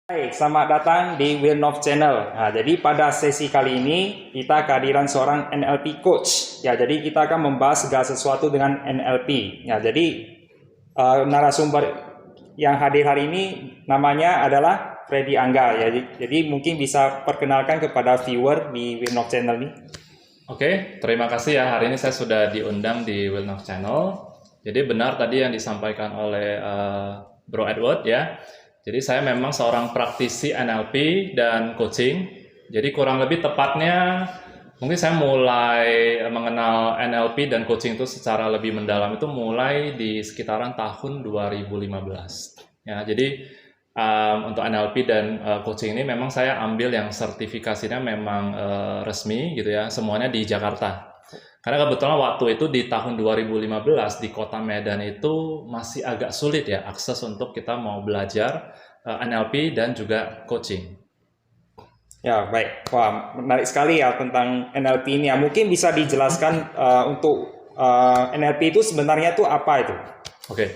Hai, selamat datang di Wilnov Channel. Nah, jadi pada sesi kali ini kita kehadiran seorang NLP coach. Ya, jadi kita akan membahas segala sesuatu dengan NLP. Ya, jadi narasumber yang hadir hari ini namanya adalah Freddy Angga. Ya, jadi mungkin bisa perkenalkan kepada viewer di Wilnov Channel ini. Oke, terima kasih ya. Hari ini saya sudah diundang di Wilnov Channel. Jadi benar tadi yang disampaikan oleh Bro Edward ya. Jadi saya memang seorang praktisi NLP dan coaching. Jadi kurang lebih tepatnya mungkin saya mulai mengenal NLP dan coaching itu secara lebih mendalam itu mulai di sekitaran tahun 2015. Ya, jadi untuk NLP dan coaching ini memang saya ambil yang sertifikasinya memang resmi gitu ya, semuanya di Jakarta. Karena kebetulan waktu itu di tahun 2015 di Kota Medan itu masih agak sulit ya akses untuk kita mau belajar NLP dan juga coaching. Ya, baik. Wah, menarik sekali ya tentang NLP ini. Ya, mungkin bisa dijelaskan untuk NLP itu sebenarnya itu apa itu? Oke.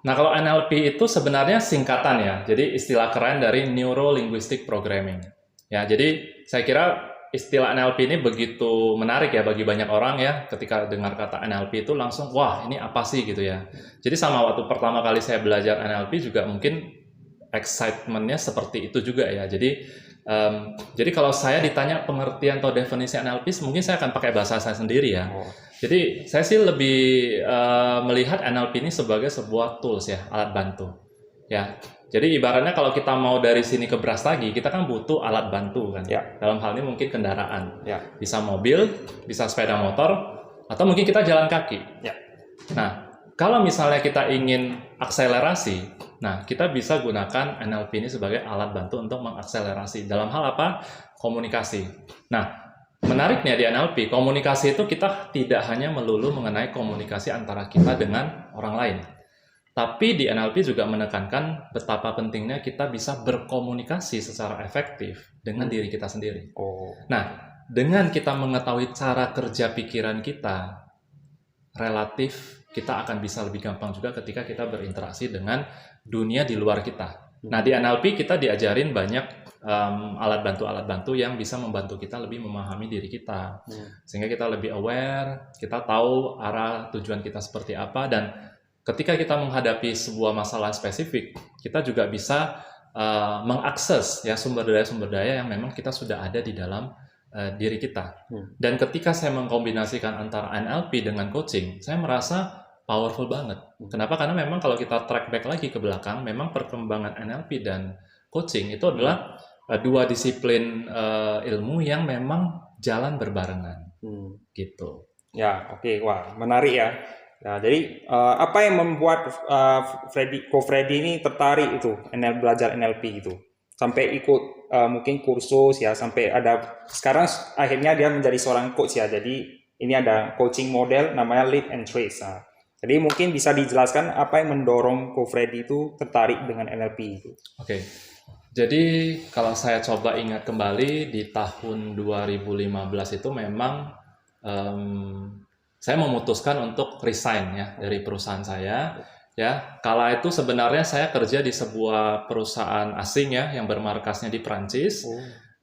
Nah, kalau NLP itu sebenarnya singkatan ya. Jadi istilah keren dari Neuro Linguistic Programming. Ya, jadi saya kira istilah NLP ini begitu menarik ya bagi banyak orang ya. Ketika dengar kata NLP itu langsung, wah ini apa sih gitu ya. Jadi sama waktu pertama kali saya belajar NLP juga mungkin excitement-nya seperti itu juga ya. Jadi kalau saya ditanya pengertian atau definisi NLP, mungkin saya akan pakai bahasa saya sendiri ya. Jadi saya sih lebih melihat NLP ini sebagai sebuah tools ya, alat bantu. Ya, jadi ibaratnya kalau kita mau dari sini ke Brastagi, kita kan butuh alat bantu kan. Ya. Dalam hal ini mungkin kendaraan, Ya. bisa mobil, bisa sepeda motor, atau mungkin kita jalan kaki. Ya. Nah, kalau misalnya kita ingin akselerasi, nah kita bisa gunakan NLP ini sebagai alat bantu untuk mengakselerasi. Dalam hal apa? Komunikasi. Nah, menariknya di NLP, komunikasi itu kita tidak hanya melulu mengenai komunikasi antara kita dengan orang lain. Tapi di NLP juga menekankan betapa pentingnya kita bisa berkomunikasi secara efektif dengan diri kita sendiri. Nah, dengan kita mengetahui cara kerja pikiran kita, relatif kita akan bisa lebih gampang juga ketika kita berinteraksi dengan dunia di luar kita. Nah, di NLP kita diajarin banyak alat bantu yang bisa membantu kita lebih memahami diri kita. Sehingga kita lebih aware, kita tahu arah tujuan kita seperti apa, dan ketika kita menghadapi sebuah masalah spesifik, kita juga bisa mengakses ya sumber daya yang memang kita sudah ada di dalam diri kita. Dan ketika saya mengkombinasikan antara NLP dengan coaching, saya merasa powerful banget. Kenapa? Karena memang kalau kita track back lagi ke belakang, memang perkembangan NLP dan coaching itu adalah dua disiplin ilmu yang memang jalan berbarengan. Gitu. Ya, oke. Wah, menarik ya. Nah, jadi apa yang membuat Freddy ini tertarik itu belajar NLP itu? Sampai ikut mungkin kursus ya, sampai ada sekarang akhirnya dia menjadi seorang coach ya. Jadi ini ada coaching model namanya Lead and Trace. Nah, jadi mungkin bisa dijelaskan apa yang mendorong Ko Freddy itu tertarik dengan NLP itu. Oke. Jadi kalau saya coba ingat kembali di tahun 2015 itu memang saya memutuskan untuk resign ya dari perusahaan saya. Ya, kala itu sebenarnya saya kerja di sebuah perusahaan asing ya yang bermarkasnya di Prancis.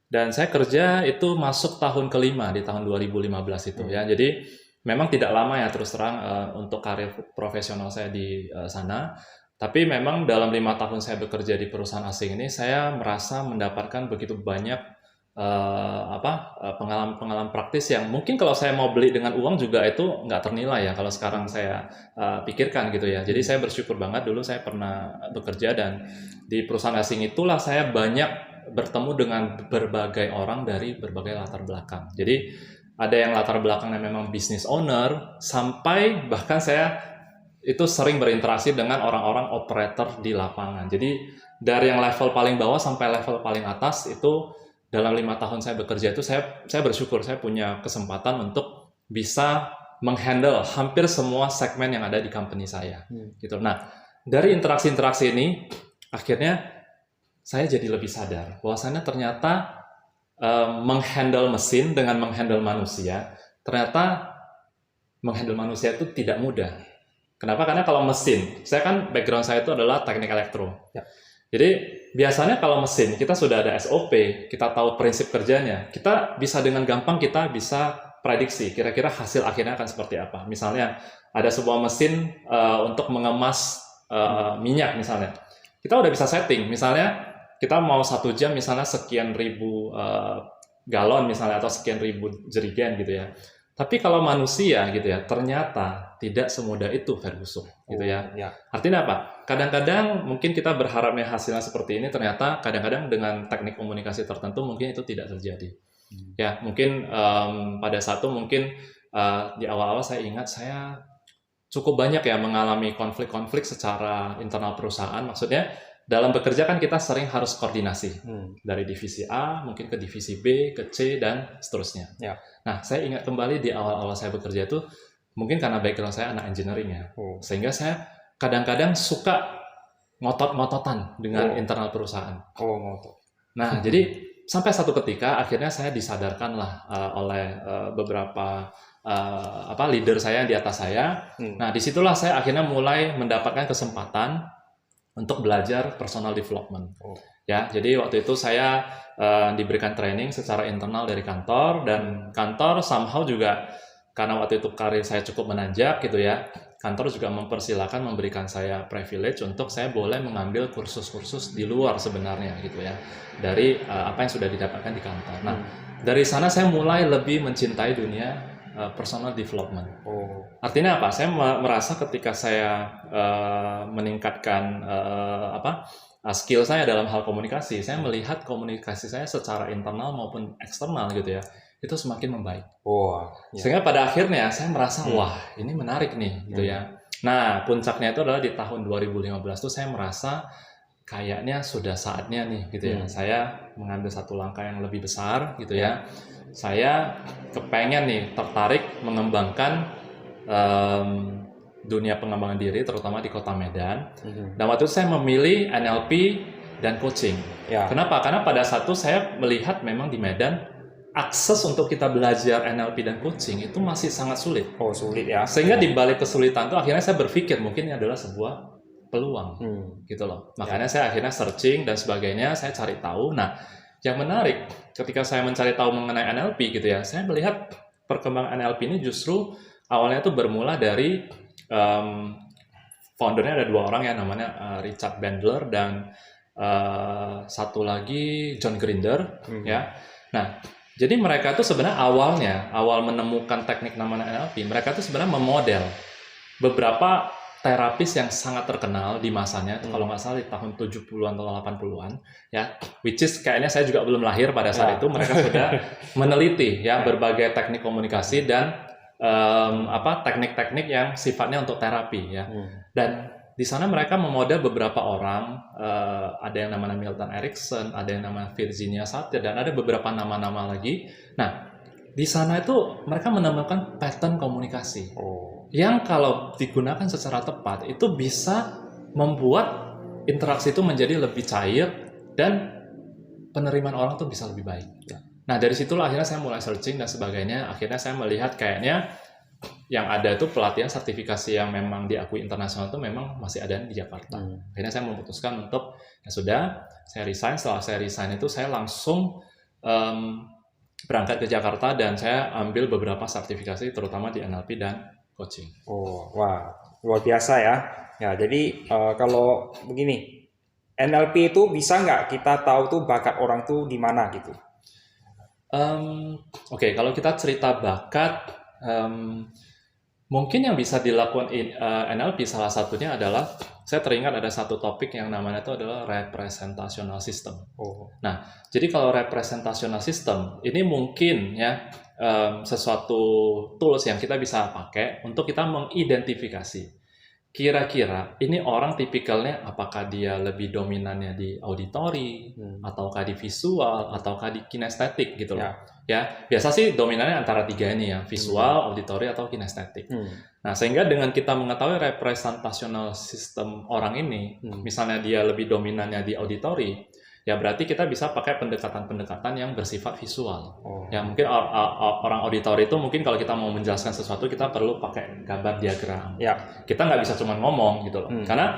Dan saya kerja itu masuk tahun kelima di tahun 2015 itu ya. Jadi memang tidak lama ya terus terang untuk karir profesional saya di sana. Tapi memang dalam 5 tahun saya bekerja di perusahaan asing ini, saya merasa mendapatkan begitu banyak pengalaman praktis yang mungkin kalau saya mau beli dengan uang juga itu nggak ternilai ya kalau sekarang saya pikirkan gitu ya. Jadi saya bersyukur banget dulu saya pernah bekerja, dan di perusahaan asing itulah saya banyak bertemu dengan berbagai orang dari berbagai latar belakang. Jadi ada yang latar belakangnya memang business owner, sampai bahkan saya itu sering berinteraksi dengan orang-orang operator di lapangan. Jadi dari yang level paling bawah sampai level paling atas itu dalam 5 tahun saya bekerja itu saya bersyukur saya punya kesempatan untuk bisa menghandle hampir semua segmen yang ada di company saya. Gitu. Nah, dari interaksi-interaksi ini akhirnya saya jadi lebih sadar bahwasannya ternyata menghandle mesin dengan menghandle manusia, ternyata menghandle manusia itu tidak mudah. Kenapa? Karena kalau mesin, saya kan background saya itu adalah teknik elektro. Jadi biasanya kalau mesin kita sudah ada SOP, kita tahu prinsip kerjanya, kita bisa dengan gampang kita bisa prediksi kira-kira hasil akhirnya akan seperti apa. Misalnya ada sebuah mesin untuk mengemas minyak misalnya, kita udah bisa setting. Misalnya kita mau 1 jam misalnya sekian ribu galon misalnya atau sekian ribu jerigen gitu ya. Tapi kalau manusia gitu ya, ternyata tidak semudah itu Ferguson gitu ya. Ya. Artinya apa? Kadang-kadang mungkin kita berharapnya hasilnya seperti ini, ternyata kadang-kadang dengan teknik komunikasi tertentu mungkin itu tidak terjadi. Ya, mungkin pada saat itu mungkin di awal-awal saya ingat saya cukup banyak ya mengalami konflik-konflik secara internal perusahaan. Maksudnya dalam bekerja kan kita sering harus koordinasi dari divisi A mungkin ke divisi B, ke C dan seterusnya. Ya. Nah, saya ingat kembali di awal-awal saya bekerja itu mungkin karena background saya anak engineering ya, sehingga saya kadang-kadang suka ngotot-ngototan dengan internal perusahaan. Ngotot. Nah, jadi sampai satu ketika akhirnya saya disadarkanlah oleh beberapa leader saya di atas saya. Nah, disitulah saya akhirnya mulai mendapatkan kesempatan untuk belajar personal development. Ya, jadi waktu itu saya diberikan training secara internal dari kantor, dan kantor somehow juga karena waktu itu karir saya cukup menanjak gitu ya. Kantor juga mempersilahkan memberikan saya privilege untuk saya boleh mengambil kursus-kursus di luar sebenarnya gitu ya. Dari apa yang sudah didapatkan di kantor. Nah, dari sana saya mulai lebih mencintai dunia personal development. Artinya apa? Saya merasa ketika saya meningkatkan skill saya dalam hal komunikasi, saya melihat komunikasi saya secara internal maupun eksternal gitu ya, itu semakin membaik. Sehingga pada akhirnya saya merasa wah ini menarik nih gitu ya. Nah, puncaknya itu adalah di tahun 2015 tuh saya merasa kayaknya sudah saatnya nih gitu ya. Saya mengambil satu langkah yang lebih besar gitu ya. Saya kepengen nih tertarik mengembangkan dunia pengembangan diri terutama di Kota Medan. Dan waktu itu saya memilih NLP dan coaching. Kenapa? Karena pada saat itu saya melihat memang di Medan akses untuk kita belajar NLP dan coaching itu masih sangat sulit. Sulit ya. Sehingga di balik kesulitan itu akhirnya saya berpikir mungkin ini adalah sebuah peluang gitu loh. Makanya saya akhirnya searching dan sebagainya, saya cari tahu. Nah, yang menarik ketika saya mencari tahu mengenai NLP gitu ya, saya melihat perkembangan NLP ini justru awalnya itu bermula dari foundernya ada 2 orang ya, namanya Richard Bandler dan satu lagi John Grinder ya. Nah, jadi mereka itu sebenarnya awal menemukan teknik namanya NLP, mereka itu sebenarnya memodel beberapa terapis yang sangat terkenal di masanya, kalau nggak salah di tahun 70-an atau 80-an ya, which is kayaknya saya juga belum lahir pada saat itu. Mereka sudah meneliti ya berbagai teknik komunikasi dan teknik-teknik yang sifatnya untuk terapi ya. Dan di sana mereka memodel beberapa orang, ada yang namanya Milton Erickson, ada yang namanya Virginia Satir, dan ada beberapa nama-nama lagi. Nah, di sana itu mereka menemukan pattern komunikasi yang kalau digunakan secara tepat itu bisa membuat interaksi itu menjadi lebih cair dan penerimaan orang tuh bisa lebih baik. Nah, dari situlah akhirnya saya mulai searching dan sebagainya. Akhirnya saya melihat kayaknya yang ada itu pelatihan sertifikasi yang memang diakui internasional itu memang masih ada di Jakarta. Akhirnya saya memutuskan untuk ya sudah, saya resign. Setelah saya resign itu saya langsung berangkat ke Jakarta dan saya ambil beberapa sertifikasi terutama di NLP dan coaching. Wah, luar biasa ya. Ya, jadi kalau begini, NLP itu bisa nggak kita tahu tuh bakat orang tuh di mana gitu? Oke, kalau kita cerita bakat, mungkin yang bisa dilakukan NLP salah satunya adalah, saya teringat ada satu topik yang namanya itu adalah representational system. Nah, jadi kalau representational system ini mungkin ya sesuatu tools yang kita bisa pakai untuk kita mengidentifikasi kira-kira ini orang tipikalnya apakah dia lebih dominannya di auditori, ataukah di visual, ataukah di kinestetik gitu loh. Ya, biasa sih dominannya antara 3 ini ya, visual, auditori, atau kinestetik. Nah, sehingga dengan kita mengetahui representational system orang ini, misalnya dia lebih dominannya di auditori, ya berarti kita bisa pakai pendekatan-pendekatan yang bersifat visual. Ya mungkin orang auditori itu mungkin kalau kita mau menjelaskan sesuatu kita perlu pakai gambar diagram. Kita nggak bisa cuma ngomong gitu loh. Karena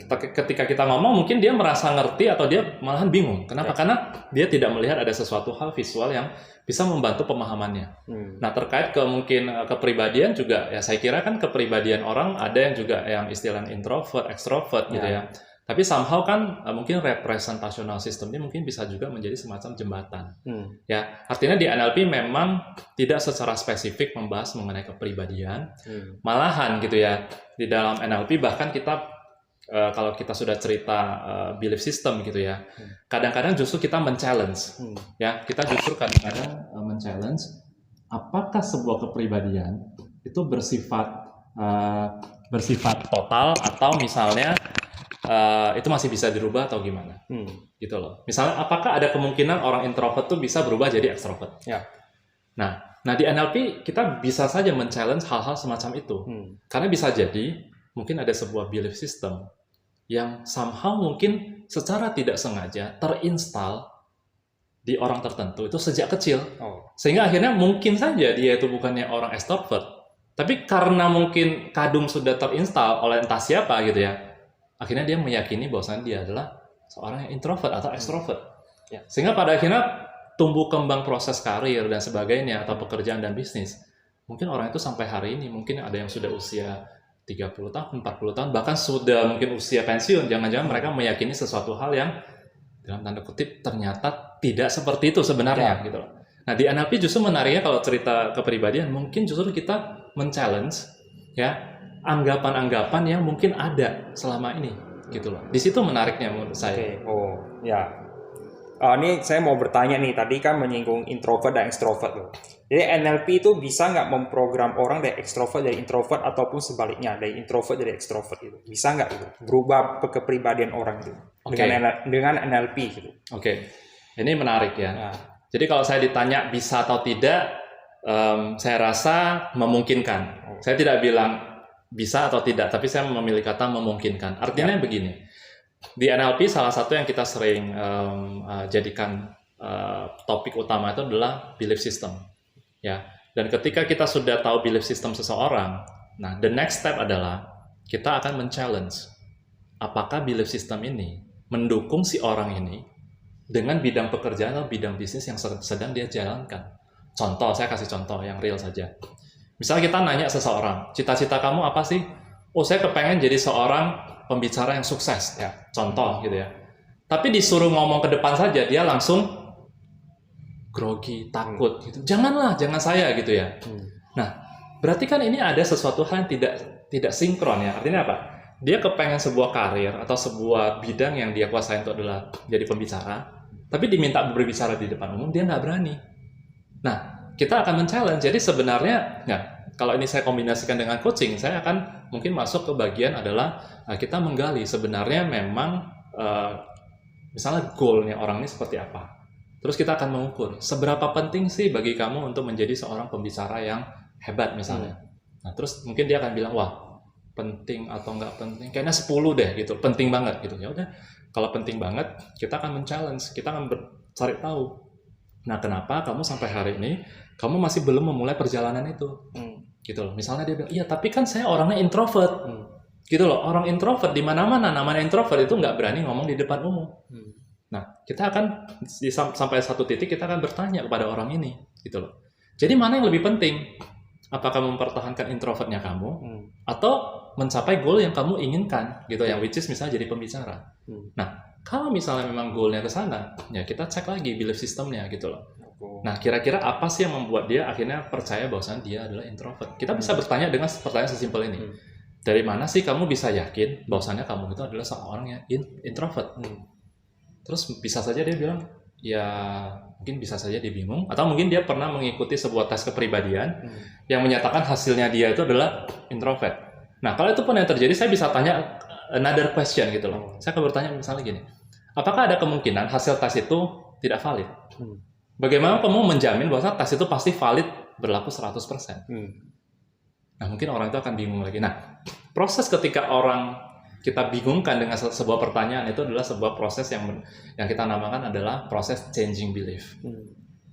ketika kita ngomong mungkin dia merasa ngerti atau dia malahan bingung. Kenapa? Karena dia tidak melihat ada sesuatu hal visual yang bisa membantu pemahamannya. Nah, terkait mungkin kepribadian juga ya, saya kira kan kepribadian orang ada yang juga yang istilah introvert, extrovert gitu ya. Tapi somehow kan mungkin representational system ini mungkin bisa juga menjadi semacam jembatan. Ya, artinya di NLP memang tidak secara spesifik membahas mengenai kepribadian. Malahan gitu ya, di dalam NLP bahkan kita kalau kita sudah cerita belief system gitu ya, kadang-kadang justru kita men-challenge. Ya, kita justru kadang-kadang men-challenge apakah sebuah kepribadian itu bersifat total atau misalnya itu masih bisa dirubah atau gimana, gitu loh. Misalnya, apakah ada kemungkinan orang introvert tuh bisa berubah jadi extrovert? Ya. Nah di NLP kita bisa saja men-challenge hal-hal semacam itu, karena bisa jadi mungkin ada sebuah belief system yang somehow mungkin secara tidak sengaja terinstall di orang tertentu itu sejak kecil, sehingga akhirnya mungkin saja dia itu bukannya orang extrovert, tapi karena mungkin kadung sudah terinstall oleh entah siapa gitu ya, akhirnya dia meyakini bahwasannya dia adalah seorang yang introvert atau extrovert. Sehingga pada akhirnya tumbuh kembang proses karir dan sebagainya atau pekerjaan dan bisnis. Mungkin orang itu sampai hari ini, mungkin ada yang sudah usia 30 tahun, 40 tahun, bahkan sudah mungkin usia pensiun. Jangan-jangan mereka meyakini sesuatu hal yang dalam tanda kutip ternyata tidak seperti itu sebenarnya gitu loh. Nah, di NLP justru menariknya kalau cerita kepribadian, mungkin justru kita men-challenge ya anggapan-anggapan yang mungkin ada selama ini gitu loh. Di situ menariknya menurut saya. Ini saya mau bertanya nih, tadi kan menyinggung introvert dan extrovert loh. Jadi NLP itu bisa nggak memprogram orang dari extrovert jadi introvert ataupun sebaliknya dari introvert jadi extrovert itu? Bisa nggak itu berubah kepribadian orang itu dengan NLP gitu? Ini menarik ya. Jadi kalau saya ditanya bisa atau tidak, saya rasa memungkinkan. Saya tidak bilang bisa atau tidak, tapi saya memilih kata memungkinkan. Artinya begini, di NLP salah satu yang kita sering jadikan topik utama itu adalah belief system. Ya, dan ketika kita sudah tahu belief system seseorang, nah the next step adalah kita akan men-challenge apakah belief system ini mendukung si orang ini dengan bidang pekerjaan atau bidang bisnis yang sedang dia jalankan. Contoh, saya kasih contoh yang real saja. Misalnya kita nanya seseorang, cita-cita kamu apa sih? Oh, saya kepengen jadi seorang pembicara yang sukses. Contoh gitu ya. Tapi disuruh ngomong ke depan saja, dia langsung grogi, takut gitu. Jangan saya gitu ya. Nah, berarti kan ini ada sesuatu hal yang tidak sinkron ya. Artinya apa? Dia kepengen sebuah karir atau sebuah bidang yang dia kuasai itu adalah jadi pembicara, tapi diminta berbicara di depan umum, dia nggak berani. Nah, kita akan men-challenge. Jadi sebenarnya, kalau ini saya kombinasikan dengan coaching, saya akan mungkin masuk ke bagian adalah kita menggali sebenarnya memang misalnya goalnya orang ini seperti apa. Terus kita akan mengukur seberapa penting sih bagi kamu untuk menjadi seorang pembicara yang hebat misalnya. Nah, terus mungkin dia akan bilang, wah penting atau nggak penting, kayaknya 10 deh gitu, penting banget gitu. Ya udah, kalau penting banget, kita akan men-challenge, kita akan cari tahu. Nah, kenapa kamu sampai hari ini kamu masih belum memulai perjalanan itu? Gitu loh. Misalnya dia bilang, iya tapi kan saya orangnya introvert. Gitu loh, orang introvert di mana-mana, namanya introvert itu nggak berani ngomong di depan umum. Nah, kita akan sampai satu titik kita akan bertanya kepada orang ini, gitu loh. Jadi mana yang lebih penting? Apakah mempertahankan introvertnya kamu atau mencapai goal yang kamu inginkan, gitu, yang which is misalnya jadi pembicara. Nah, kalau misalnya memang goalnya ke sana, ya kita cek lagi belief systemnya, gitu loh. Nah, kira-kira apa sih yang membuat dia akhirnya percaya bahwasannya dia adalah introvert? Kita bisa bertanya dengan pertanyaan sesimpel ini. Dari mana sih kamu bisa yakin bahwasannya kamu itu adalah seorang yang introvert? Terus bisa saja dia bilang, ya mungkin bisa saja dia bingung, atau mungkin dia pernah mengikuti sebuah tes kepribadian yang menyatakan hasilnya dia itu adalah introvert. Nah, kalau itu pun yang terjadi, saya bisa tanya another question gitu loh. Saya akan bertanya misalnya gini, apakah ada kemungkinan hasil tes itu tidak valid? Bagaimana kamu menjamin bahwa tes itu pasti valid, berlaku 100%? Nah, mungkin orang itu akan bingung lagi. Nah, proses ketika orang kita bingungkan dengan sebuah pertanyaan itu adalah sebuah proses yang kita namakan adalah proses changing belief.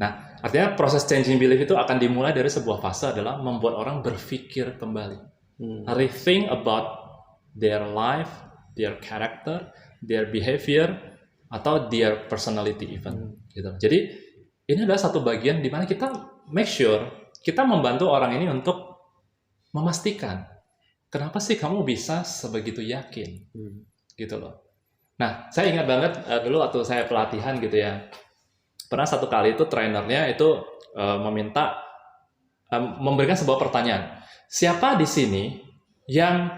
Nah, artinya proses changing belief itu akan dimulai dari sebuah fase adalah membuat orang berpikir kembali, rethink about their life, their character, their behavior, atau their personality even. Gitu. Jadi ini adalah satu bagian di mana kita make sure kita membantu orang ini untuk memastikan kenapa sih kamu bisa sebegitu yakin, gitu loh. Nah, saya ingat banget dulu waktu saya pelatihan gitu ya, pernah satu kali itu trainernya itu memberikan sebuah pertanyaan, siapa di sini yang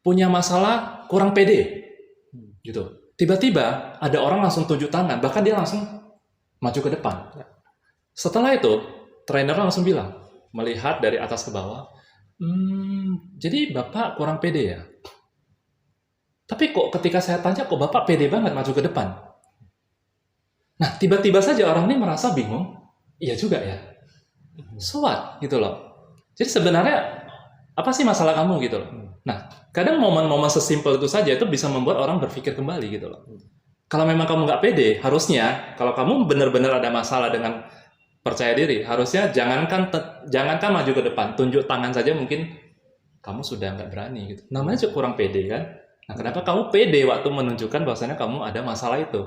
punya masalah kurang pede, gitu. Tiba-tiba ada orang langsung tunjuk tangan, bahkan dia langsung maju ke depan. Setelah itu, trainer langsung bilang, melihat dari atas ke bawah, jadi Bapak kurang pede ya? Tapi kok ketika saya tanya, kok Bapak pede banget maju ke depan? Nah, tiba-tiba saja orang ini merasa bingung. Iya juga ya. So what? Gitu loh. Jadi sebenarnya, apa sih masalah kamu gitu loh? Nah, kadang momen-momen sesimpel itu saja itu bisa membuat orang berpikir kembali gitu loh. Kalau memang kamu nggak pede, harusnya kalau kamu benar-benar ada masalah dengan percaya diri, harusnya jangankan maju ke depan, tunjuk tangan saja mungkin kamu sudah nggak berani gitu. Namanya juga kurang pede kan? Nah, kenapa kamu pede waktu menunjukkan bahwasanya kamu ada masalah itu?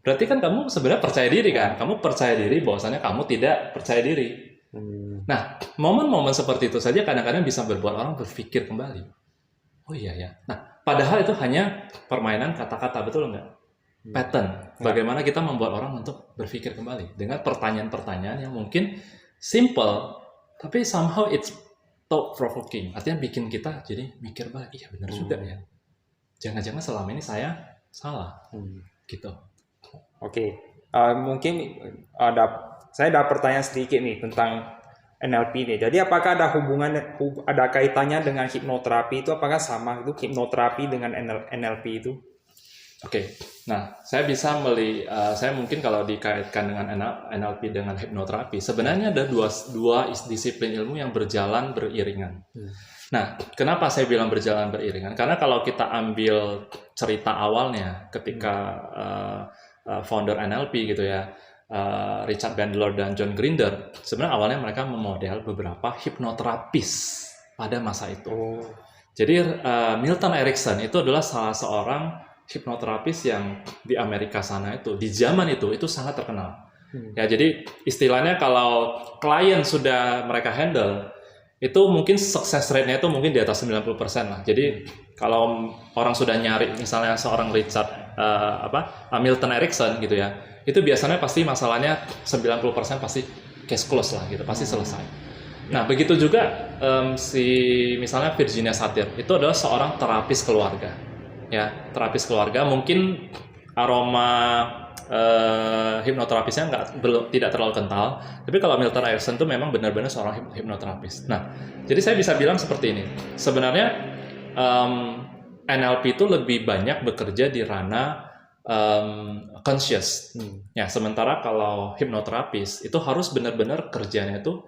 Berarti kan kamu sebenarnya percaya diri kan? Kamu percaya diri bahwasanya kamu tidak percaya diri. Nah, momen-momen seperti itu saja kadang-kadang bisa berbuat orang berpikir kembali. Oh iya ya. Nah, padahal itu hanya permainan kata-kata, betul nggak? Pattern. Bagaimana kita membuat orang untuk berpikir kembali dengan pertanyaan-pertanyaan yang mungkin simple, tapi somehow it's thought provoking. Artinya bikin kita jadi mikir balik. Iya benar juga ya. Jangan-jangan selama ini saya salah. Gitu. Oke. Mungkin saya ada pertanyaan sedikit nih tentang NLP nih. Jadi apakah ada kaitannya dengan hipnoterapi itu? Apakah sama itu hipnoterapi dengan NLP itu? Oke, nah saya saya mungkin kalau dikaitkan dengan NLP dengan hipnoterapi, sebenarnya ada dua disiplin ilmu yang berjalan beriringan. Nah, kenapa saya bilang berjalan beriringan? Karena kalau kita ambil cerita awalnya ketika founder NLP gitu ya, Richard Bandler dan John Grinder, sebenarnya awalnya mereka memodel beberapa hipnoterapis pada masa itu. Jadi Milton Erickson itu adalah salah seorang hipnoterapis yang di Amerika sana itu di zaman itu sangat terkenal. Ya, jadi istilahnya kalau klien sudah mereka handle itu mungkin sukses rate-nya itu mungkin di atas 90% lah. Jadi kalau orang sudah nyari misalnya seorang Milton Erickson gitu ya, itu biasanya pasti masalahnya 90% pasti case close lah gitu, pasti selesai. Nah, begitu juga misalnya Virginia Satir itu adalah seorang terapis keluarga. Ya, terapis keluarga mungkin aroma hipnoterapisnya tidak terlalu kental, tapi kalau Milton Erickson itu memang benar-benar seorang hipnoterapis. Nah, jadi saya bisa bilang seperti ini. Sebenarnya NLP itu lebih banyak bekerja di ranah conscious. Ya, sementara kalau hipnoterapis itu harus benar-benar kerjanya itu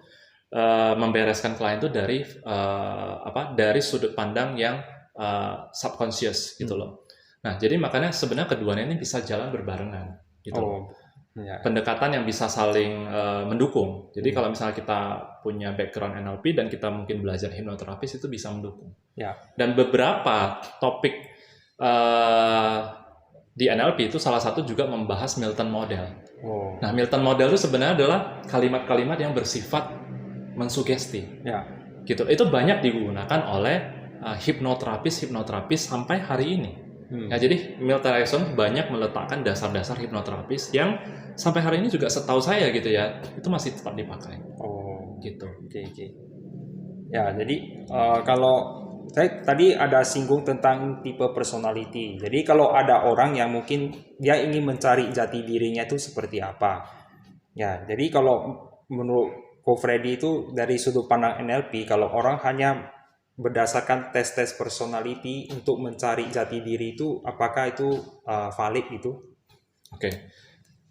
membereskan klien itu dari sudut pandang yang subconscious gitu loh. Nah, jadi makanya sebenarnya keduanya ini bisa jalan berbarengan gitu. Pendekatan yang bisa saling mendukung. Jadi kalau misalnya kita punya background NLP dan kita mungkin belajar hipnoterapis itu bisa mendukung. Dan beberapa topik di NLP itu salah satu juga membahas Milton Model. Nah, Milton Model itu sebenarnya adalah kalimat-kalimat yang bersifat mensugesti. Gitu. Itu banyak digunakan oleh hipnoterapis sampai hari ini. Ya, jadi Milton Erickson banyak meletakkan dasar-dasar hipnoterapis yang sampai hari ini juga setahu saya gitu ya, itu masih tetap dipakai. Gitu. Oke. Ya, jadi kalau saya tadi ada singgung tentang tipe personality. Jadi kalau ada orang yang mungkin dia ingin mencari jati dirinya itu seperti apa. Ya, jadi kalau menurut Ko Freddy itu dari sudut pandang NLP, kalau orang hanya berdasarkan tes personality untuk mencari jati diri itu, apakah itu valid itu? Oke.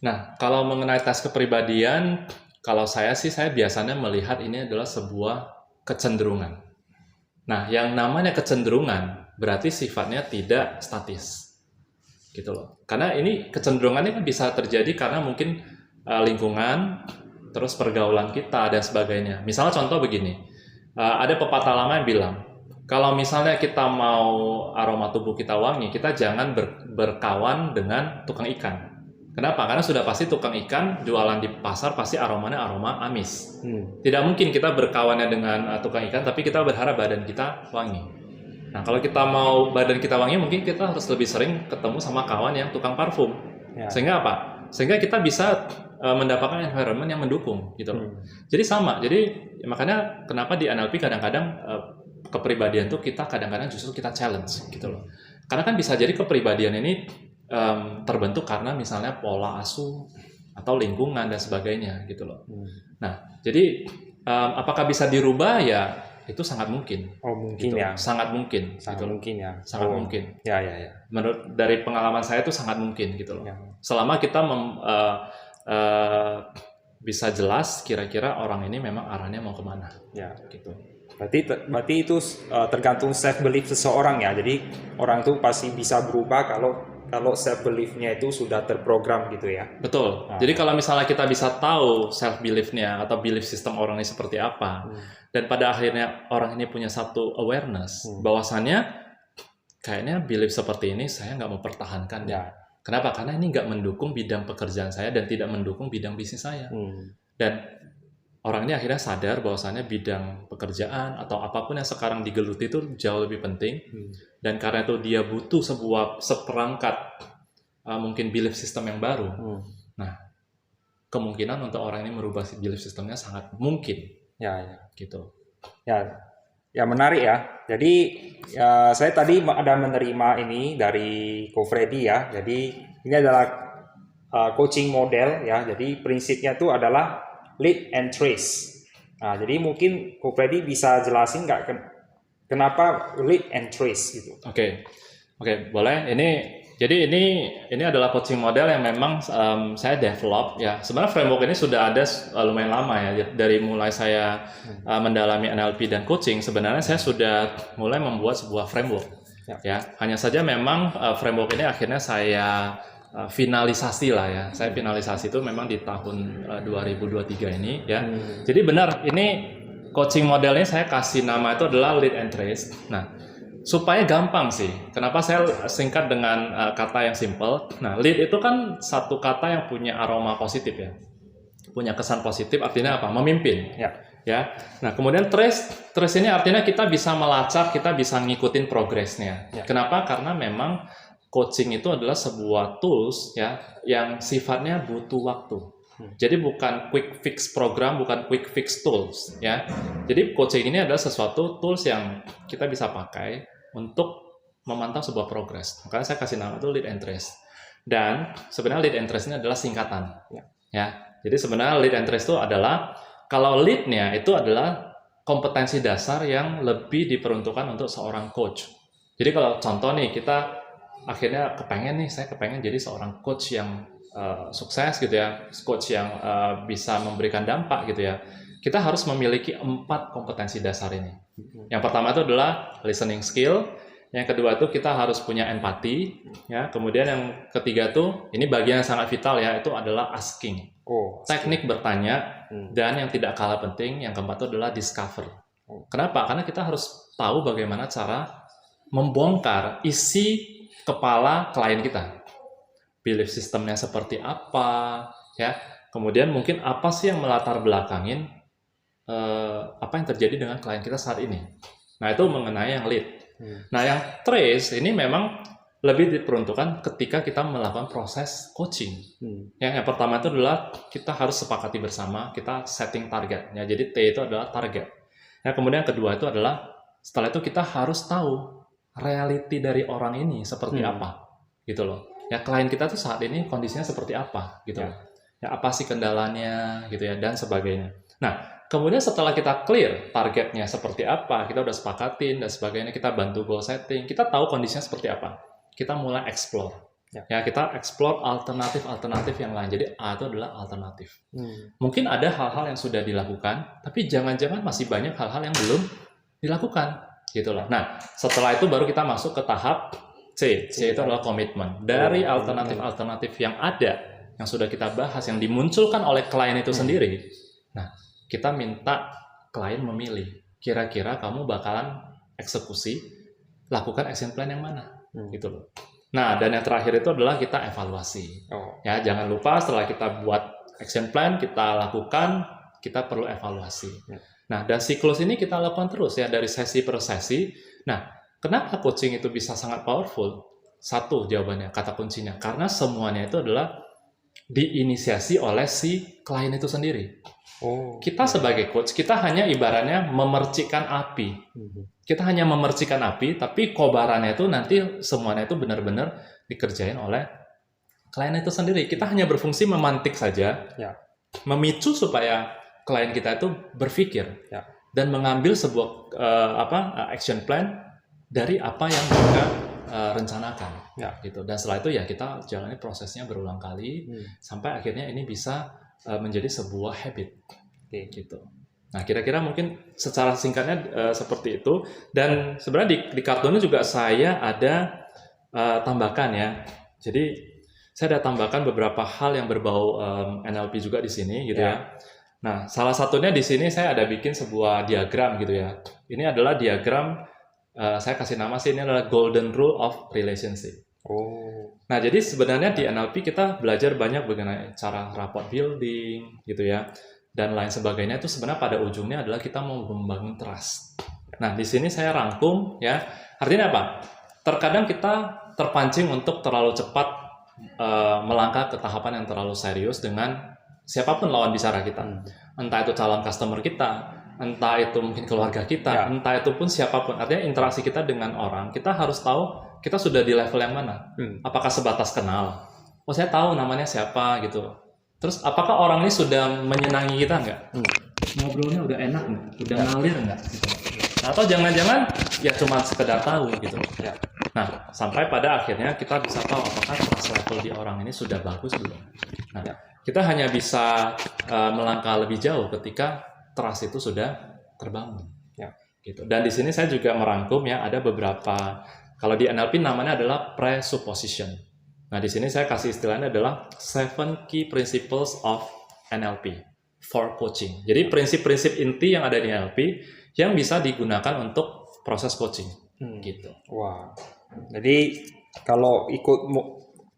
Nah, kalau mengenai tes kepribadian, kalau saya biasanya melihat ini adalah sebuah kecenderungan. Nah, yang namanya kecenderungan berarti sifatnya tidak statis. Gitu loh. Karena ini kecenderungan ini bisa terjadi karena mungkin lingkungan, terus pergaulan kita dan sebagainya. Misalnya contoh begini. Ada pepatah lama yang bilang, Kalau misalnya kita mau aroma tubuh kita wangi, kita jangan berkawan dengan tukang ikan. Kenapa? Karena sudah pasti tukang ikan jualan di pasar pasti aromanya aroma amis. Tidak mungkin kita berkawannya dengan tukang ikan, tapi kita berharap badan kita wangi. Nah, kalau kita mau badan kita wangi, mungkin kita harus lebih sering ketemu sama kawan yang tukang parfum. Sehingga apa? Sehingga kita bisa mendapatkan environment yang mendukung, gitu loh. Jadi sama. Jadi makanya kenapa di NLP kadang-kadang kepribadian tuh kita kadang-kadang justru kita challenge, gitu loh. Karena kan bisa jadi kepribadian ini terbentuk karena misalnya pola asuh atau lingkungan dan sebagainya gitu loh. Nah, jadi apakah bisa dirubah? Ya itu sangat mungkin. Oh mungkin gitu. ya. Sangat mungkin. Sangat gitu. mungkin ya. Sangat mungkin. Ya. Menurut dari pengalaman saya itu sangat mungkin gitu loh. Ya. Selama kita bisa jelas kira-kira orang ini memang arahnya mau kemana. Ya. Gitu. Berarti itu tergantung self belief seseorang ya. Jadi orang itu pasti bisa berubah kalau self belief-nya itu sudah terprogram gitu ya. Betul. Jadi kalau misalnya kita bisa tahu self belief-nya atau belief system orang ini seperti apa, dan pada akhirnya orang ini punya satu awareness bahwasannya kayaknya belief seperti ini saya nggak mau pertahankan ya. Kenapa? Karena ini nggak mendukung bidang pekerjaan saya dan tidak mendukung bidang bisnis saya. Dan orang ini akhirnya sadar bahwasannya bidang pekerjaan atau apapun yang sekarang digeluti itu jauh lebih penting. Dan karena itu dia butuh seperangkat mungkin belief system yang baru. Nah, kemungkinan untuk orang ini merubah belief systemnya sangat mungkin. Ya. Gitu. Ya menarik ya. Jadi ya, saya tadi ada menerima ini dari Ko Freddy ya. Jadi ini adalah coaching model ya. Jadi prinsipnya itu adalah lead and trace. Nah, jadi mungkin Ko Freddy bisa jelasin nggak kenapa lead and trace gitu? Oke, boleh. Jadi ini adalah coaching model yang memang saya develop ya. Sebenarnya framework ini sudah ada lumayan lama ya. Dari mulai saya mendalami NLP dan coaching, sebenarnya saya sudah mulai membuat sebuah framework. Ya, hanya saja memang framework ini akhirnya saya finalisasi lah ya. Saya finalisasi itu memang di tahun 2023 ini ya. Jadi benar, ini coaching modelnya saya kasih nama itu adalah lead and trace. Nah, supaya gampang sih. Kenapa saya singkat dengan kata yang simple? Nah, lead itu kan satu kata yang punya aroma positif ya. Punya kesan positif, artinya apa? Memimpin. Ya. Nah, kemudian trace ini artinya kita bisa melacak, kita bisa ngikutin progresnya. Kenapa? Karena memang coaching itu adalah sebuah tools ya yang sifatnya butuh waktu. Jadi bukan quick fix program, bukan quick fix tools ya. Jadi coaching ini adalah sesuatu tools yang kita bisa pakai untuk memantau sebuah progres. Makanya saya kasih nama itu lead and trace. Dan sebenarnya lead and trace ini adalah singkatan. Ya. Jadi sebenarnya lead and trace itu adalah kalau lead-nya itu adalah kompetensi dasar yang lebih diperuntukkan untuk seorang coach. Jadi kalau contoh nih kita akhirnya saya kepengen jadi seorang coach yang sukses gitu ya, coach yang bisa memberikan dampak gitu ya. Kita harus memiliki 4 kompetensi dasar ini. Yang pertama itu adalah listening skill, yang kedua itu kita harus punya empati, ya. Kemudian yang ketiga tuh ini bagian yang sangat vital ya, itu adalah asking. Teknik bertanya, dan yang tidak kalah penting yang keempat itu adalah discover. Kenapa? Karena kita harus tahu bagaimana cara membongkar isi kepala klien kita, belief sistemnya seperti apa, ya. Kemudian mungkin apa sih yang melatar belakangin apa yang terjadi dengan klien kita saat ini. Nah itu mengenai yang lead. Nah yang trace ini memang lebih diperuntukkan ketika kita melakukan proses coaching. Yang pertama itu adalah kita harus sepakati bersama, kita setting target. Ya, jadi T itu adalah target. Ya, kemudian yang kedua itu adalah setelah itu kita harus tahu reality dari orang ini seperti apa, gitu loh. Ya klien kita tuh saat ini kondisinya seperti apa, gitu loh. Ya apa sih kendalanya, gitu ya, dan sebagainya. Nah, kemudian setelah kita clear targetnya seperti apa, kita udah sepakatin dan sebagainya, kita bantu goal setting, kita tahu kondisinya seperti apa, kita mulai explore. Ya kita explore alternatif yang lain. Jadi A itu adalah alternatif. Mungkin ada hal-hal yang sudah dilakukan, tapi jangan-jangan masih banyak hal-hal yang belum dilakukan. Gitu loh. Nah, setelah itu baru kita masuk ke tahap C. C itu adalah komitmen. Dari alternatif-alternatif yang ada, yang sudah kita bahas, yang dimunculkan oleh klien itu sendiri. Nah, kita minta klien memilih. Kira-kira kamu bakalan eksekusi, lakukan action plan yang mana, gitu loh. Nah, dan yang terakhir itu adalah kita evaluasi. Ya, jangan lupa setelah kita buat action plan, kita lakukan, kita perlu evaluasi. Nah, dan siklus ini kita lakukan terus ya, dari sesi per sesi. Nah, kenapa coaching itu bisa sangat powerful? Satu jawabannya, kata kuncinya, karena semuanya itu adalah diinisiasi oleh si klien itu sendiri. Kita sebagai coach, kita hanya ibaratnya memercikan api. Kita hanya memercikan api, tapi kobarannya itu nanti semuanya itu benar-benar dikerjain oleh klien itu sendiri. Kita hanya berfungsi memantik saja, memicu supaya klien kita itu berpikir dan mengambil sebuah action plan dari apa yang mereka rencanakan, gitu. Dan setelah itu ya kita jalani prosesnya berulang kali sampai akhirnya ini bisa menjadi sebuah habit, gitu. Nah, kira-kira mungkin secara singkatnya seperti itu. Dan sebenarnya di kartunnya juga saya ada tambahkan ya. Jadi saya ada tambahkan beberapa hal yang berbau NLP juga di sini, gitu ya. Nah, salah satunya di sini saya ada bikin sebuah diagram, gitu ya. Ini adalah diagram, saya kasih nama sih, ini adalah Golden Rule of Relationship. Nah, jadi sebenarnya di NLP kita belajar banyak mengenai cara rapport building, gitu ya, dan lain sebagainya. Itu sebenarnya pada ujungnya adalah kita mau membangun trust. Nah, di sini saya rangkum ya. Artinya apa? Terkadang kita terpancing untuk terlalu cepat melangkah ke tahapan yang terlalu serius dengan siapapun lawan bicara kita. Entah itu calon customer kita, entah itu mungkin keluarga kita, entah itu pun siapapun. Artinya interaksi kita dengan orang, kita harus tahu kita sudah di level yang mana. Apakah sebatas kenal? Oh, saya tahu namanya siapa gitu. Terus apakah orang ini sudah menyenangi kita nggak? Ngobrolnya udah enak nggak? Udah ngalir nggak? Gitu. Atau jangan-jangan ya cuma sekedar tahu gitu. Nah, sampai pada akhirnya kita bisa tahu apakah trust level di orang ini sudah bagus belum. Nah, kita hanya bisa melangkah lebih jauh ketika trust itu sudah terbangun. Gitu. Dan di sini saya juga merangkum ya, ada beberapa, kalau di NLP namanya adalah presupposition. Nah, di sini saya kasih istilahnya adalah 7 key principles of NLP for coaching. Jadi prinsip-prinsip inti yang ada di NLP yang bisa digunakan untuk proses coaching. Gitu. Wah. Jadi kalau ikut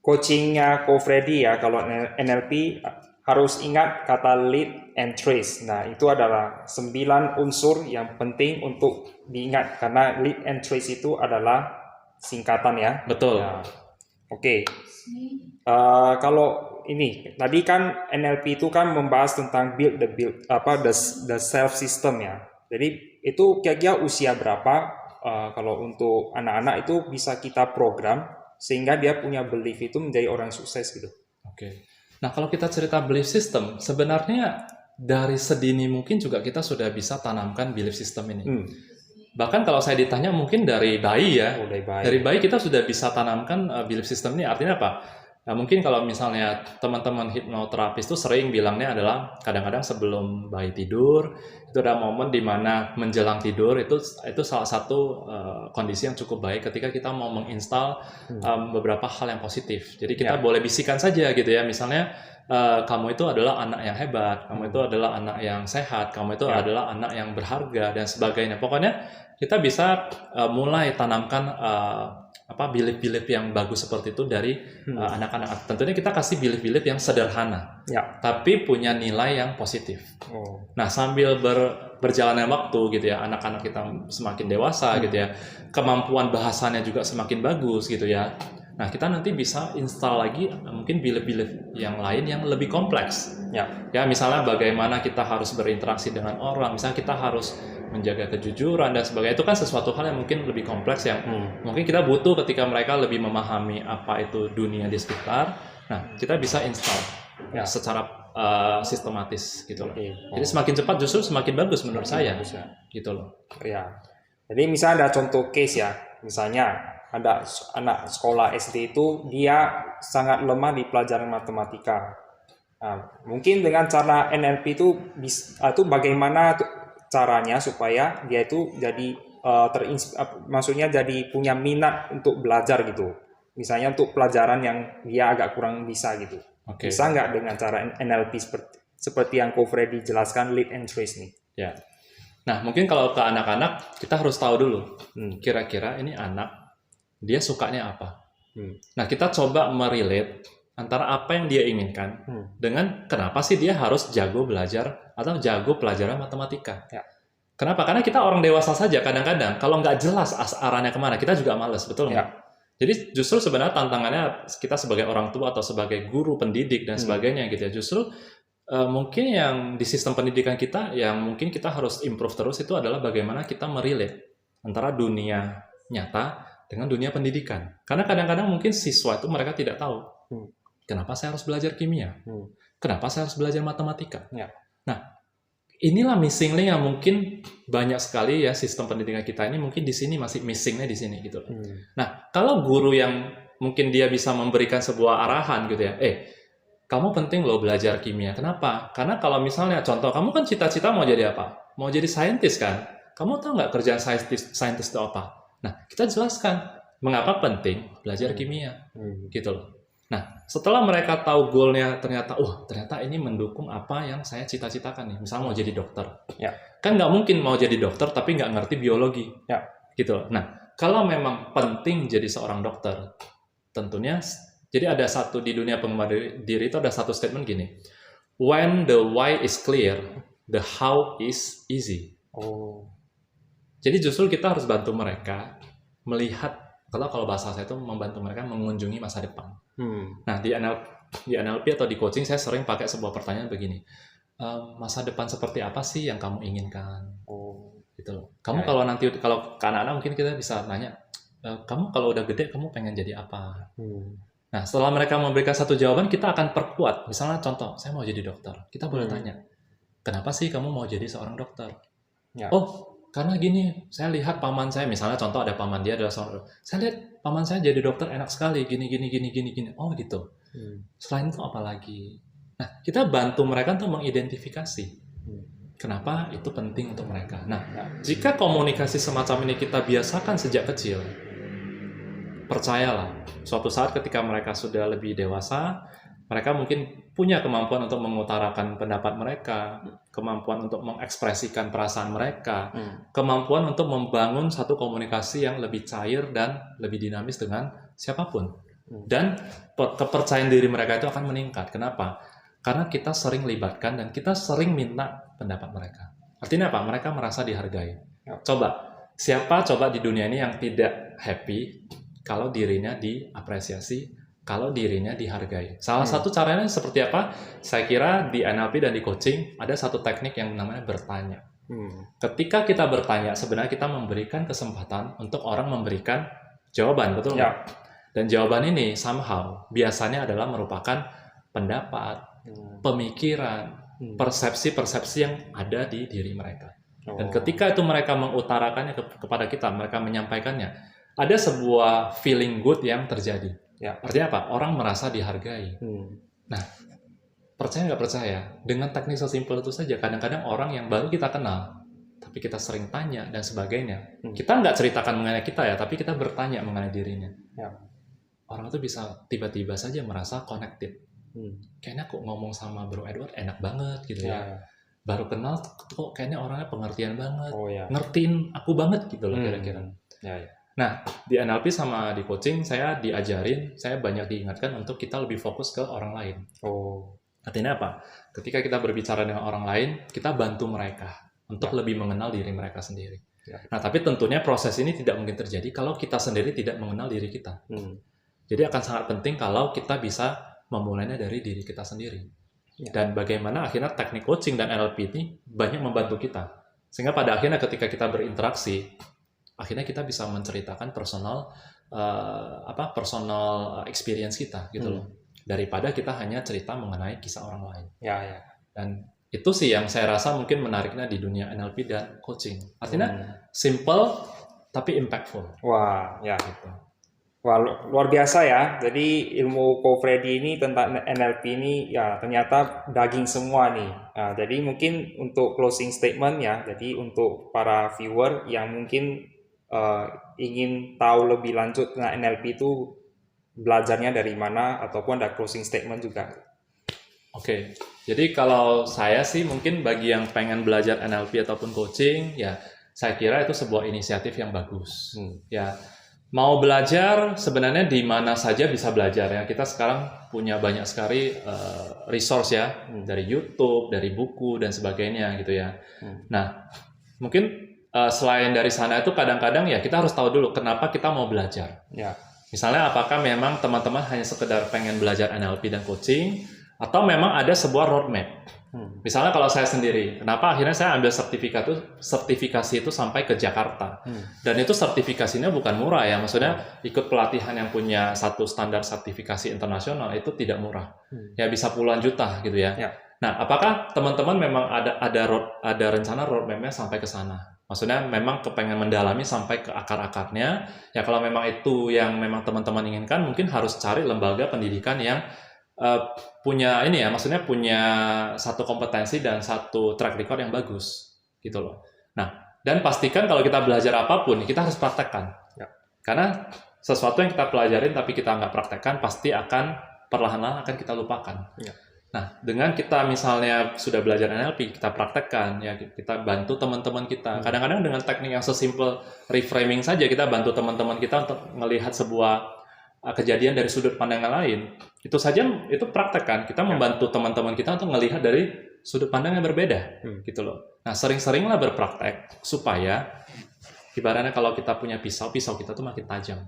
coachingnya Ko Freddy ya, kalau NLP harus ingat kata lead and trace. Nah, itu adalah 9 unsur yang penting untuk diingat, karena lead and trace itu adalah singkatan ya. Betul. Ya. Oke. Kalau ini tadi kan NLP itu kan membahas tentang the self system ya. Jadi itu kira-kira usia berapa kalau untuk anak-anak itu bisa kita program sehingga dia punya belief itu menjadi orang sukses gitu. Oke. Nah, kalau kita cerita belief system, sebenarnya dari sedini mungkin juga kita sudah bisa tanamkan belief system ini. Bahkan kalau saya ditanya mungkin dari bayi ya, dari bayi kita sudah bisa tanamkan belief system ini. Artinya apa? Nah, mungkin kalau misalnya teman-teman hipnoterapis itu sering bilangnya adalah kadang-kadang sebelum bayi tidur, itu ada momen di mana menjelang tidur itu salah satu kondisi yang cukup baik ketika kita mau menginstal beberapa hal yang positif. Jadi kita boleh bisikan saja gitu ya, misalnya kamu itu adalah anak yang hebat, kamu itu adalah anak yang sehat, kamu itu adalah anak yang berharga dan sebagainya. Pokoknya kita bisa mulai tanamkan belief-belief yang bagus seperti itu dari anak-anak. Tentunya kita kasih belief-belief yang sederhana, tapi punya nilai yang positif. Nah, sambil berjalannya waktu gitu ya, anak-anak kita semakin dewasa gitu ya, kemampuan bahasanya juga semakin bagus gitu ya. Nah, kita nanti bisa install lagi mungkin belief-belief yang lain yang lebih kompleks. Ya, misalnya bagaimana kita harus berinteraksi dengan orang, misalnya kita harus menjaga kejujuran dan sebagainya. Itu kan sesuatu hal yang mungkin lebih kompleks yang mungkin kita butuh ketika mereka lebih memahami apa itu dunia di sekitar. Nah, kita bisa install secara sistematis gitu loh. Jadi semakin cepat justru semakin bagus menurut saya. Gitu loh. Ya. Jadi misalnya ada contoh case ya. Misalnya ada anak sekolah SD itu dia sangat lemah di pelajaran matematika. Nah, mungkin dengan cara NLP itu bagaimana caranya supaya dia itu jadi maksudnya jadi punya minat untuk belajar gitu. Misalnya untuk pelajaran yang dia agak kurang bisa gitu. Bisa nggak dengan cara NLP seperti yang Ko Freddy jelaskan lead and trace nih? Ya. Nah, mungkin kalau ke anak-anak, kita harus tahu dulu, Hmm. kira-kira ini anak, dia sukanya apa. Hmm. Nah, kita coba merelate antara apa yang dia inginkan dengan kenapa sih dia harus jago belajar atau jago pelajaran matematika. Ya. Kenapa? Karena kita orang dewasa saja kadang-kadang, kalau nggak jelas arahnya kemana, kita juga males, betul nggak? Ya. Jadi justru sebenarnya tantangannya kita sebagai orang tua atau sebagai guru pendidik dan sebagainya gitu ya, justru mungkin yang di sistem pendidikan kita yang mungkin kita harus improve terus itu adalah bagaimana kita merelate antara dunia nyata dengan dunia pendidikan. Karena kadang-kadang mungkin siswa itu mereka tidak tahu kenapa saya harus belajar kimia, kenapa saya harus belajar matematika. Ya. Nah, inilah missing link yang mungkin banyak sekali ya sistem pendidikan kita ini mungkin di sini masih missingnya di sini gitu. Nah, kalau guru yang mungkin dia bisa memberikan sebuah arahan gitu ya, kamu penting loh belajar kimia. Kenapa? Karena kalau misalnya contoh, kamu kan cita-cita mau jadi apa? Mau jadi saintis kan? Kamu tahu nggak kerjaan saintis itu apa? Nah, kita jelaskan mengapa penting belajar kimia, gitu loh. Nah, setelah mereka tahu goalnya, ternyata ini mendukung apa yang saya cita-citakan nih. Misalnya mau jadi dokter. Ya. Kan nggak mungkin mau jadi dokter tapi nggak ngerti biologi. Ya. Gitu loh. Nah, kalau memang penting jadi seorang dokter, tentunya jadi ada satu di dunia pengembangan diri itu ada satu statement gini. When the why is clear, the how is easy. Jadi justru kita harus bantu mereka melihat, kalau bahasa saya itu membantu mereka mengunjungi masa depan. Nah, di NLP atau di coaching saya sering pakai sebuah pertanyaan begini. Masa depan seperti apa sih yang kamu inginkan? Gitu loh. Kamu kalau nanti kalau ke anak-anak mungkin kita bisa nanya, kamu kalau udah gede kamu pengen jadi apa? Nah, setelah mereka memberikan satu jawaban, kita akan perkuat. Misalnya contoh, saya mau jadi dokter. Kita boleh tanya, kenapa sih kamu mau jadi seorang dokter? Ya. Oh, karena gini, saya lihat paman saya, misalnya contoh ada paman dia adalah seorang dokter. Saya lihat paman saya jadi dokter enak sekali, gini. Oh gitu. Selain itu apa lagi? Nah, kita bantu mereka untuk mengidentifikasi kenapa itu penting untuk mereka. Nah, jika komunikasi semacam ini kita biasakan sejak kecil, percayalah, suatu saat ketika mereka sudah lebih dewasa, mereka mungkin punya kemampuan untuk mengutarakan pendapat mereka, kemampuan untuk mengekspresikan perasaan mereka, kemampuan untuk membangun satu komunikasi yang lebih cair dan lebih dinamis dengan siapapun. Dan kepercayaan diri mereka itu akan meningkat. Kenapa? Karena kita sering libatkan dan kita sering minta pendapat mereka. Artinya apa? Mereka merasa dihargai. Siapa di dunia ini yang tidak happy kalau dirinya diapresiasi, kalau dirinya dihargai. Salah satu caranya seperti apa? Saya kira di NLP dan di coaching ada satu teknik yang namanya bertanya. Ketika kita bertanya, sebenarnya kita memberikan kesempatan untuk orang memberikan jawaban, betul nggak? Dan jawaban ini somehow biasanya adalah merupakan pendapat, pemikiran, persepsi-persepsi yang ada di diri mereka. Dan ketika itu mereka mengutarakannya kepada kita, mereka menyampaikannya, ada sebuah feeling good yang terjadi. Artinya apa? Orang merasa dihargai. Nah, percaya nggak percaya, dengan teknik sesimpel itu saja, kadang-kadang orang yang baru kita kenal, tapi kita sering tanya dan sebagainya, kita nggak ceritakan mengenai kita ya, tapi kita bertanya mengenai dirinya. Orang itu bisa tiba-tiba saja merasa connected. Kayaknya kok ngomong sama Bro Edward enak banget gitu ya. Baru kenal kok kayaknya orangnya pengertian banget, ngertiin aku banget gitu loh kira-kira. Nah, di NLP sama di coaching saya diajarin, saya banyak diingatkan untuk kita lebih fokus ke orang lain. Artinya apa? Ketika kita berbicara dengan orang lain, kita bantu mereka untuk lebih mengenal diri mereka sendiri. Nah, tapi tentunya proses ini tidak mungkin terjadi kalau kita sendiri tidak mengenal diri kita. Jadi akan sangat penting kalau kita bisa memulainya dari diri kita sendiri. Dan bagaimana akhirnya teknik coaching dan NLP ini banyak membantu kita. Sehingga pada akhirnya ketika kita berinteraksi, akhirnya kita bisa menceritakan personal experience kita gitu loh. Daripada kita hanya cerita mengenai kisah orang lain. Dan itu sih yang saya rasa mungkin menariknya di dunia NLP dan coaching. Artinya simple tapi impactful. Gitu. Wah, luar biasa ya. Jadi ilmu Ko Freddy ini tentang NLP ini ya ternyata daging semua nih. Jadi mungkin untuk closing statement ya. Jadi untuk para viewer yang mungkin ingin tahu lebih lanjut tentang NLP itu belajarnya dari mana ataupun ada closing statement juga. Oke. Jadi kalau saya sih mungkin bagi yang pengen belajar NLP ataupun coaching, ya saya kira itu sebuah inisiatif yang bagus. Ya, mau belajar sebenarnya di mana saja bisa belajar ya. Kita sekarang punya banyak sekali resource ya, dari YouTube, dari buku dan sebagainya gitu ya. Nah, mungkin selain dari sana itu kadang-kadang ya kita harus tahu dulu kenapa kita mau belajar. Ya. Misalnya apakah memang teman-teman hanya sekedar pengen belajar NLP dan coaching, atau memang ada sebuah roadmap. Misalnya kalau saya sendiri, kenapa akhirnya saya ambil sertifikasi itu sampai ke Jakarta. Dan itu sertifikasinya bukan murah ya, maksudnya ikut pelatihan yang punya satu standar sertifikasi internasional itu tidak murah. Ya bisa puluhan juta gitu ya. Nah, apakah teman-teman memang ada rencana roadmap-nya sampai ke sana? Maksudnya memang kepengen mendalami sampai ke akar-akarnya. Ya kalau memang itu yang memang teman-teman inginkan, mungkin harus cari lembaga pendidikan yang punya ini ya, maksudnya punya satu kompetensi dan satu track record yang bagus, gitu loh. Nah, dan pastikan kalau kita belajar apapun, kita harus praktekkan. Karena sesuatu yang kita pelajarin tapi kita nggak praktekkan, pasti akan perlahan-lahan akan kita lupakan. Nah, dengan kita misalnya sudah belajar NLP, kita praktekkan, ya kita bantu teman-teman kita. Kadang-kadang dengan teknik yang sesimpel reframing saja, kita bantu teman-teman kita untuk melihat sebuah kejadian dari sudut pandang yang lain. Itu saja, itu praktek kan. Kita membantu teman-teman kita untuk melihat dari sudut pandang yang berbeda, gitu loh. Nah, sering-seringlah berpraktek supaya ibaratnya kalau kita punya pisau kita tuh makin tajam.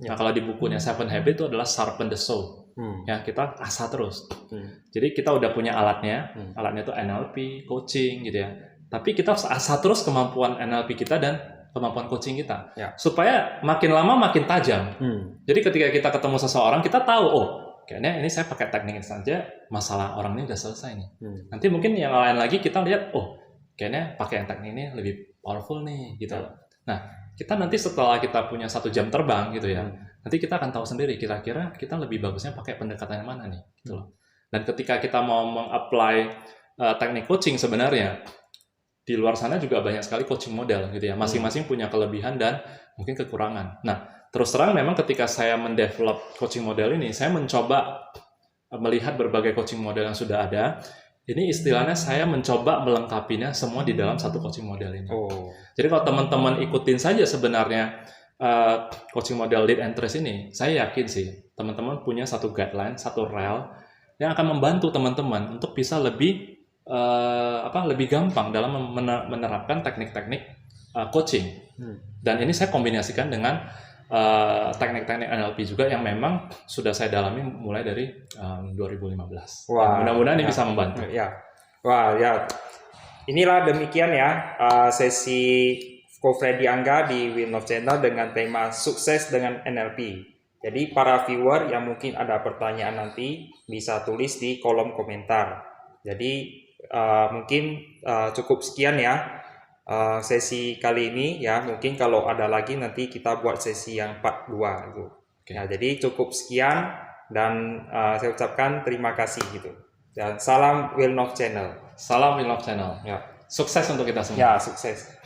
Nah, kalau di bukunya Seven Habits itu adalah sharpen the saw. Ya, kita asah terus. Jadi kita udah punya alatnya. Alatnya itu NLP, coaching gitu ya. Tapi kita harus asah terus kemampuan NLP kita dan kemampuan coaching kita, supaya makin lama makin tajam. Jadi ketika kita ketemu seseorang, kita tahu, oh, kayaknya ini saya pakai teknik ini saja, masalah orang ini udah selesai nih. Nanti mungkin yang lain lagi kita lihat, oh, kayaknya pakai yang teknik ini lebih powerful nih, gitu. Nah, kita nanti setelah kita punya 1 jam terbang, gitu ya, nanti kita akan tahu sendiri kira-kira kita lebih bagusnya pakai pendekatan yang mana nih, gitu loh. Dan ketika kita mau meng-apply teknik coaching sebenarnya, di luar sana juga banyak sekali coaching model gitu ya. Masing-masing punya kelebihan dan mungkin kekurangan. Nah, terus terang memang ketika saya mendevelop coaching model ini, saya mencoba melihat berbagai coaching model yang sudah ada. Ini istilahnya saya mencoba melengkapinya semua di dalam satu coaching model ini. Jadi kalau teman-teman ikutin saja sebenarnya coaching model lead and trace ini, saya yakin sih teman-teman punya satu guideline, satu rel yang akan membantu teman-teman untuk bisa lebih lebih gampang dalam menerapkan teknik-teknik coaching. Dan ini saya kombinasikan dengan teknik-teknik NLP juga yang memang sudah saya dalami mulai dari 2015. Mudah-mudahan ini bisa membantu. Wah, ya. Inilah demikian ya sesi Ko Freddy Angga di Wilnov Channel dengan tema sukses dengan NLP. Jadi para viewer yang mungkin ada pertanyaan nanti bisa tulis di kolom komentar. Jadi mungkin cukup sekian ya sesi kali ini ya. Mungkin kalau ada lagi nanti kita buat sesi yang part 2 gitu. Nah, jadi cukup sekian dan saya ucapkan terima kasih gitu. Dan salam Wilnov Channel. Salam Wilnov Channel. Sukses untuk kita semua. Sukses.